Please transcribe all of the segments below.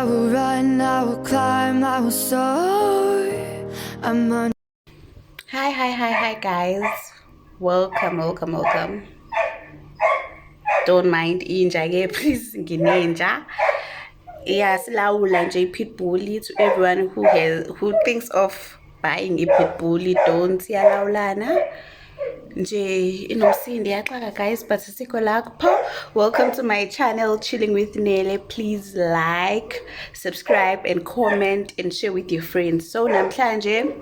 I will run, I will climb, I will soar. I'm on. Hi guys. Welcome. Don't mind inja ke please nginenja. Yeah, silawula nje pitbull to everyone who thinks of buying a pitbull. Don't siyalawulana. Nje inomsindi yaxaka guys, but sikho lapho. Welcome to my channel Chilling with Nelerh. Please like, subscribe and comment and share with your friends. So namhlanje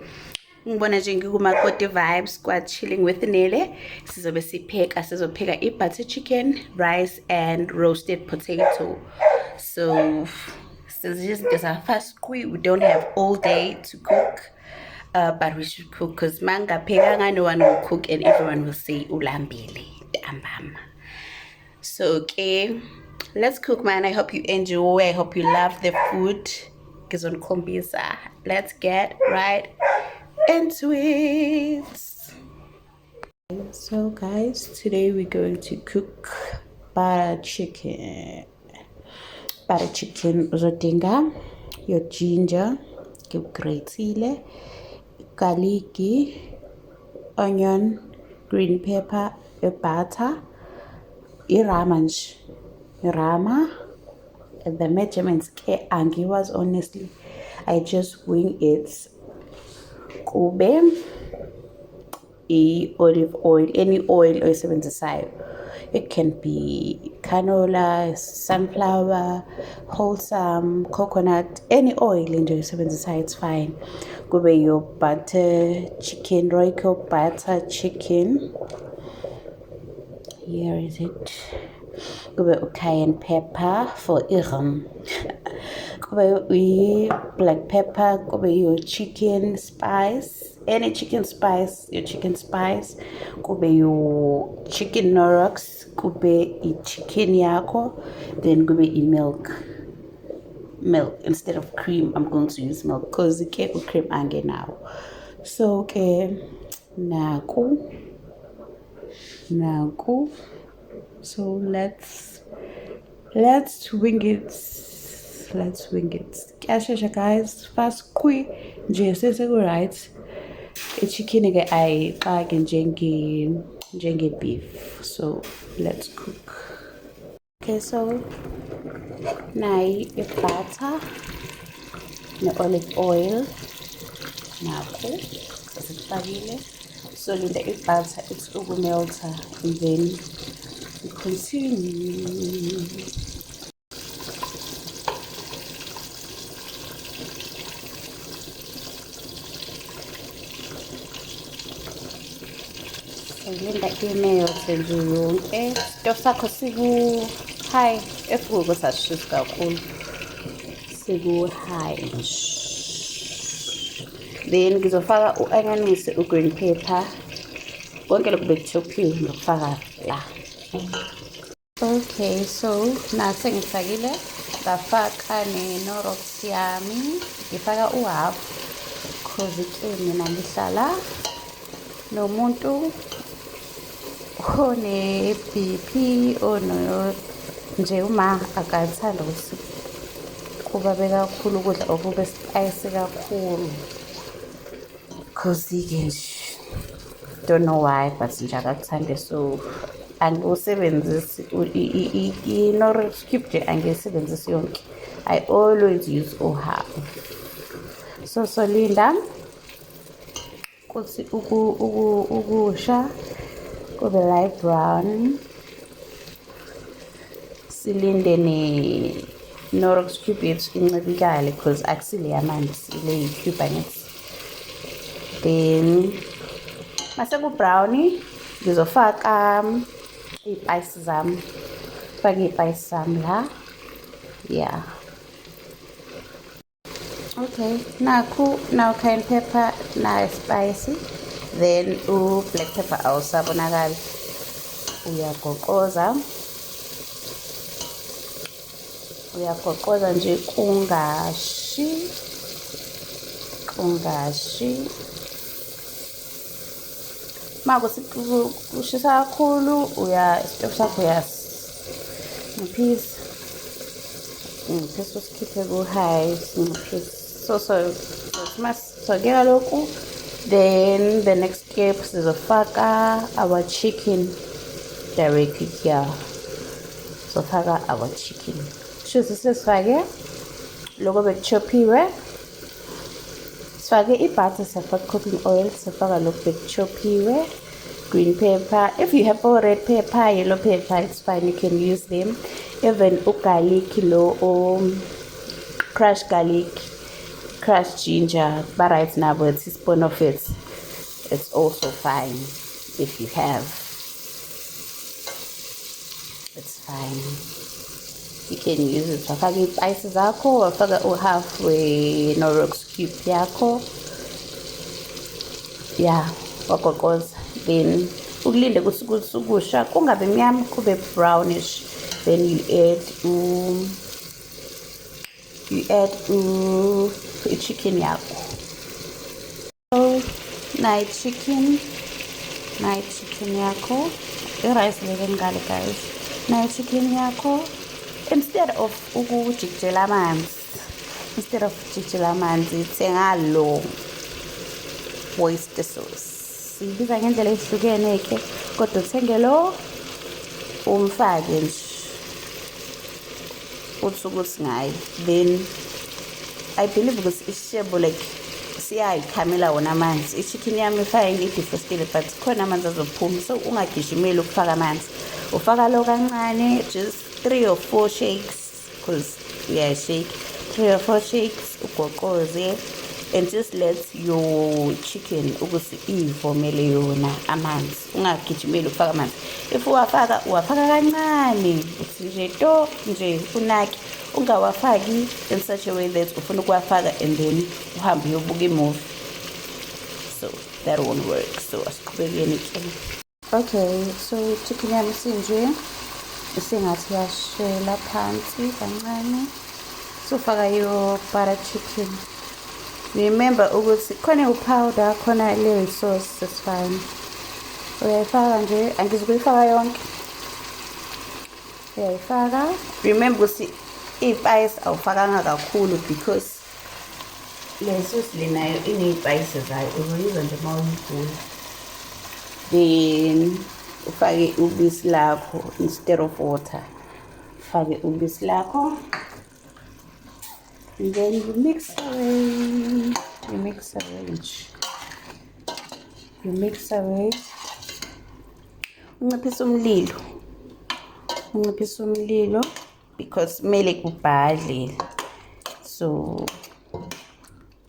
ngibona nje ngikumakoti vibes kwa Chilling with Nelerh. Sizopheka i-butter chicken, rice and roasted potato. So just there's a fast quick, we don't have all day to cook. But we should cook because manga pega, no one will cook and everyone will say ulambile ambam. So okay, let's cook, man. I hope you enjoy. I hope you love the food. Let's get right into it. So guys, today we're going to cook butter chicken. Uzodinga your ginger, ngikugratile, garlic, onion, green pepper, butter, irama, and the measurements ke angiwas honestly. I just wing it. Kube olive oil, any oil oyisebenzisayo. It can be canola, sunflower, wholesome, coconut, any oil nje oyisebenzisayo, it's fine. Kube your butter chicken, Royco butter chicken. Here is it. Kube cayenne pepper for iram. Kube black pepper. Kube your chicken spice. Any chicken spice, your chicken spice. Kube your chicken norox. Kube chicken yako. Then kube milk. Instead of cream, I'm going to use milk because the cake with cream ange now. So okay, naku. So let's wing it. Kashasha guys, fast quick. Nje sese right. Chicken ke ayixake njenge beef. So let's cook. Okay, so nayi butter ne olive oil nakho sesifakile. So linda butter it's ukumelta and then we continue. Linda imelt nje yonke. Stove sakho siku high efuko sashisa kakhulu. Siku high. Then ngizofaka uanyanisi, green pepper. Konke lokhu bekuchophiwe ngokufaka la. Okay, so nase ngifakile ngafaka ne-norox yami. Ngifaka half cause mina ngihlala nomuntu one BP ono nje uma akathanda ukuthi kubabe kakhulu ukudla okube spicy kakhulu cause nje don't know why but nje akakuthande, so angiwusebenzisi i-Norox cube nje angiyisebenzisi yonke. I always use half. So linda kuthi ukusha kube light brown. Silinde ne Norox cube yethu incebikale because akusile yamanzi ile cube angithi. Then mase ku brown ngizofaka ispices zami. Faka ispices zami la. Yeah. Okay, now cayenne pepper, now spicy. Then black pepper awusabonakala. Uyagoqoza nje kungashi. Makuthi kushisa kakhulu stove sakho Ngiphisa usikhiphe ku-high, so masifakela lokhu, then the next step sizofaka our chicken directly here. Sofaka our chicken. Shuthi sesifake lokho bekuchophiwe. Sifake i-butter, sifake cooking oil, sifaka lokho bekuchophiwe. Green pepper. If you have red pepper, yellow pepper, it's fine. You can use them. Even garlic, crushed garlic, crushed ginger. But right now, but it's a spoon of it. It's also fine if you have. It's fine. You can use it. Wafaka spices zakho, wafaka halfway Nelerh cube yakho. Yeah, wagogoza. Then ukulinde kusukusha kungabe mnyama kube brownish. Then you add chicken yakho. So night chicken yakho. I-rice ngale guys. Night chicken yakho. Instead of ukujikijela amanzi, thenga lo oyster sauce. Siyibiza ngendlela ehlukene ke, kodwa uthenge lo umfake nje uthi ukuthi ngayi. Then I believe because ishebo like siyayikhamela wona amanzi. I-chicken yami fine idefrostile but khona amanzi azophuma, so ungagijimeli ukufaka amanzi. Ufaka lo kancane, just 3 or 4 shakes, because shake 3 or 4 shakes, ugogoze, and just let your chicken ukuthi ivomele yona amanzi. Ungagijimeli ukufaka amanzi. If uwafaka kancane, uthi nje to nje unaki, ungawafaki in such a way that ufuna ukuwafaka and then uhambe uyobuka i-movie. So that won't work. So asiqhubekeni ke. Okay, so chicken yami sinje isengathi yashela phansi kancane. So faka your butter chicken. Remember ukuthi khona upowder, khona le sauce, that's fine. Uyayifaka nje, angizukuyifaka yonke. Uyayifaka. Remember ukuthi i-spice awufakanga kakhulu because le sauce lenayo ine-spices zayo, uzoyiza nje uma uyibhula. Then ufake ubisi lakho instead of water. Ufake ubisi lakho. And then you mix away. Unciphisa umlilo because mele kubhadle. So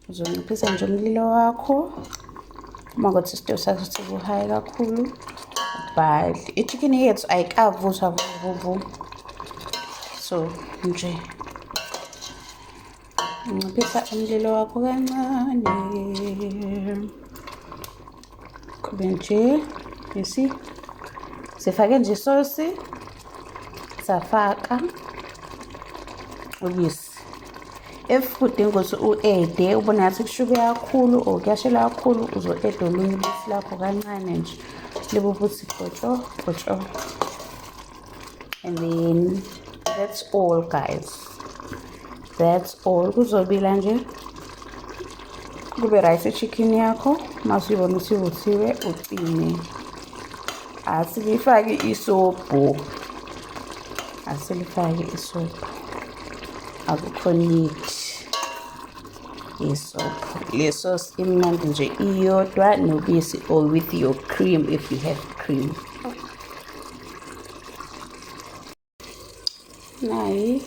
uzonciphisa nje umlilo wakho. Uma ngathi isitofu sakho siku-high kakhulu, ubhadle. I-chicken yethu ayikavuthwa vuvu. So nje unciphisa umlilo wakho kancane. Kube nje, you see? Sifake nje isosi, safaka ubisi. If kudinga ukuthi u-ede, ubona ngathi kushuke kakhulu or kuyashela kakhulu, uzo-ede olunye ubisi lakho kancane nje. Libe ubuthi gotsho. And then that's all guys. That's all. Kuzobila nje. Kube rice chicken yakho. Masuyibona ukuthi ivuthiwe ucine. Asilifaki isobho. Akukho need isobho. Le sauce imnandi nje iyodwa nobisi or with your cream if you have cream. Nayi.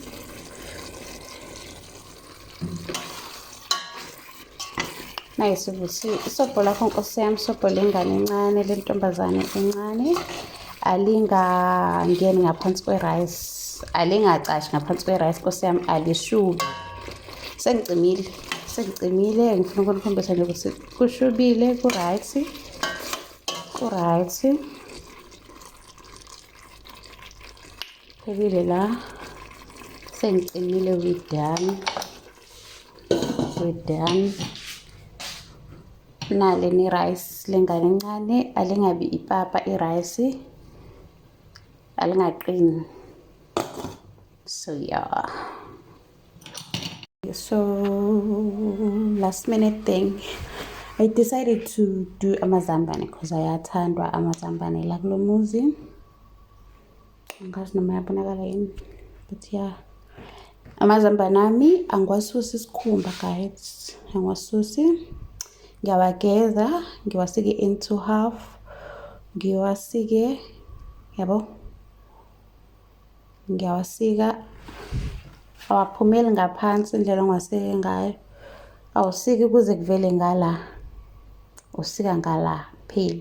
Nice ukuthi isobho lakho nkosi yami, isobho lengane encane, lentombazane encane, alingangeni ngaphansi kwe-rice, alingacashi ngaphansi kwe-rice nkosi yami, alishubi. Sengicimile, ngifuna ukunikhombisa nje ukuthi kushubile, ku-right. Phelile la. Sengicimile, we're done. Nale ni rice lengane encane, alingabi ipapa i-rice, alingaqini. So yeah, so last minute thing, I decided to do amazambane because ayathandwa amazambane la kulo muzi. Angazi noma yabonakala yini, but yeah, amazambane ami angiwasusi isikhumba guys, angiwasusi. Ngiyawageza, ngiwasike into half, ngiwasike, yabo, ngiyawasika, awaphumeli ngaphansi indlela ongasike ngayo, awusiki kuze kuvele ngala, usika ngala phela.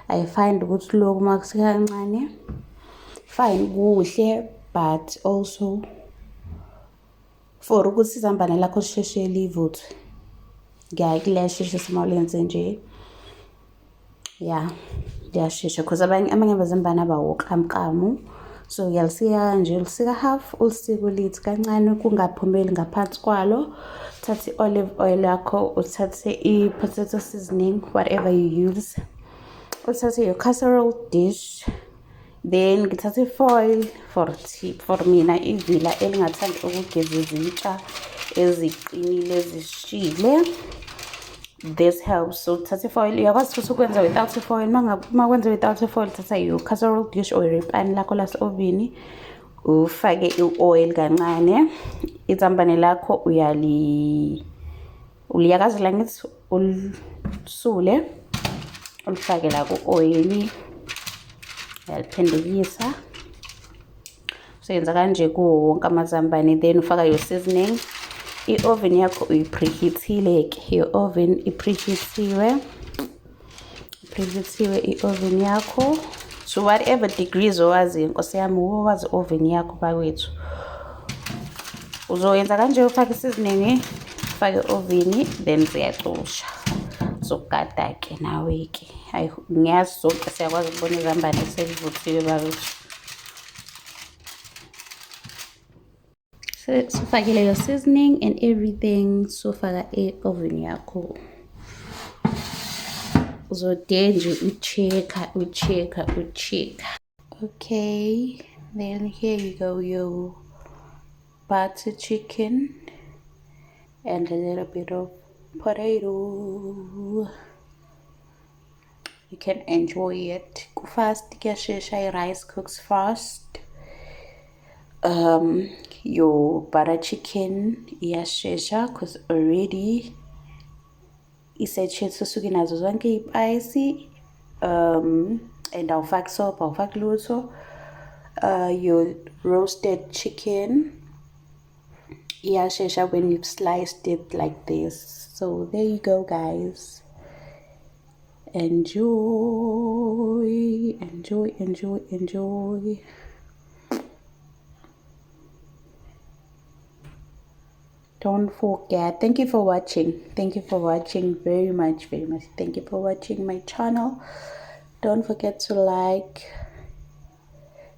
I find ukuthi lokhu makusika kancane fine kuhle, but also for ukuthi izambane lakho lisheshe livuthwe, ngiyayilesheshe simawulenze nje, yeah, liyashesha because amanye amazambane abawokamkamu. So uyalisika kanje, ulisika half, ulisike ulithi kancane kungaphumeli ngaphansi kwalo. Uthathe i-olive oil yakho, uthathe i-potato seasoning, whatever you use, uthathe your casserole dish, then ngithathe i-foil for mina ivila elingathandi ukugeza izitsha eziqinile ezishile. This helps. So uthathe i-foil, uyakwazi futhi ukwenza without i-foil. Uma kwenza without i-foil, uthatha your casserole dish or ipani lakho lase-ovini, ufake i-oil kancane, izambane lakho uliyakazela ngithi ulisule, ulifake la ku-oil, uyaliphendukisa. Usenza kanje kuwo wonke amazambane, then ufaka your seasoning. I-oven yakho uyipreheatile ke, your oven ipreheatiwe i-oven yakho to whatever degrees owazi. Nkosi yami, wazi oven yakho bakwethu. Uzoyenza kanje, ufake i-seasoning, ufake i-oven, then ziyacusha. Zokugada ke nawe ke, ngiyazi zonke siyakwazi ukubona izambane selivuthiwe bakwethu. So sufakile your seasoning and everything, sufaka e-oven yakho. Uzodenje ucheck. Okay, then here you go, your butter chicken and a little bit of potato. You can enjoy it. Fast, kuyashesha, rice cooks fast. Your butter chicken iyashesha because already isetshenziswa suke nazo zonke ispicy, and awufaki salt, awufaki lutho. Your roasted chicken iyashesha when you've sliced it like this. So there you go guys, enjoy. Don't forget, thank you for watching very much. Thank you for watching my channel. Don't forget to like,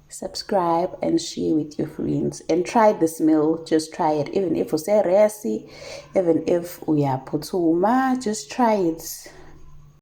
subscribe and share with your friends, and try this meal. Just try it, even if it's a recipe, even if we are putuma, just try it.